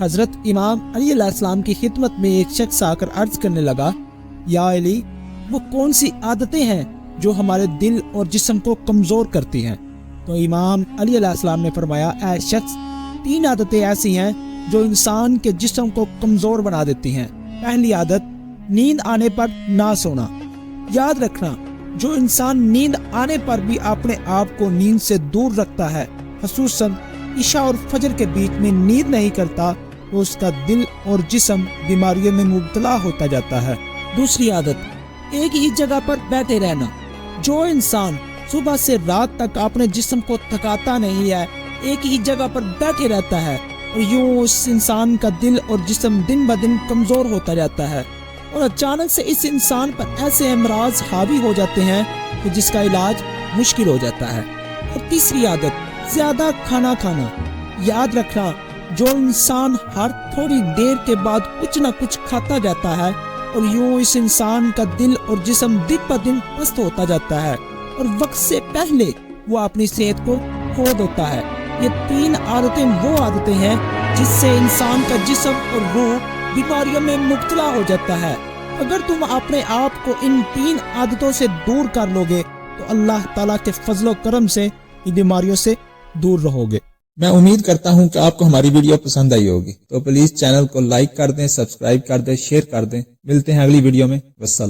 حضرت امام علی علیہ السلام کی خدمت میں ایک شخص آ کر عرض کرنے لگا، یا علی، وہ کون سی عادتیں ہیں جو ہمارے دل اور جسم کو کمزور کرتی ہیں؟ تو امام علی علیہ السلام نے فرمایا، اے شخص، 3 عادتیں ایسی ہیں جو انسان کے جسم کو کمزور بنا دیتی ہیں۔ پہلی عادت، نیند آنے پر نہ سونا۔ یاد رکھنا، جو انسان نیند آنے پر بھی اپنے آپ کو نیند سے دور رکھتا ہے، خصوصاً عشاء اور فجر کے بیچ میں نیند نہیں کرتا، تو اس کا دل اور جسم بیماریوں میں مبتلا ہوتا جاتا ہے۔ دوسری عادت، ایک ہی جگہ پر بیٹھے رہنا۔ جو انسان صبح سے رات تک اپنے جسم کو تھکاتا نہیں ہے، ایک ہی جگہ پر بیٹھے رہتا ہے، اور یوں اس انسان کا دل اور جسم دن بدن کمزور ہوتا جاتا ہے، اور اچانک سے اس انسان پر ایسے امراض حاوی ہو جاتے ہیں کہ جس کا علاج مشکل ہو جاتا ہے۔ اور تیسری عادت، زیادہ کھانا کھانا۔ یاد رکھنا، جو انسان ہر تھوڑی دیر کے بعد کچھ نہ کچھ کھاتا جاتا ہے، اور یوں اس انسان کا دل اور جسم دن بدن پست ہوتا جاتا ہے، اور وقت سے پہلے وہ اپنی صحت کو کھو دیتا ہے۔ یہ 3 عادتیں وہ عادتیں ہیں جس سے انسان کا جسم اور روح بیماریوں میں مبتلا ہو جاتا ہے۔ اگر تم اپنے آپ کو ان 3 عادتوں سے دور کر لو گے تو اللہ تعالیٰ کے فضل و کرم سے ان بیماریوں سے دور رہو گے۔ میں امید کرتا ہوں کہ آپ کو ہماری ویڈیو پسند آئی ہوگی، تو پلیز چینل کو لائک کر دیں، سبسکرائب کر دیں، شیئر کر دیں۔ ملتے ہیں اگلی ویڈیو میں۔ والسلام۔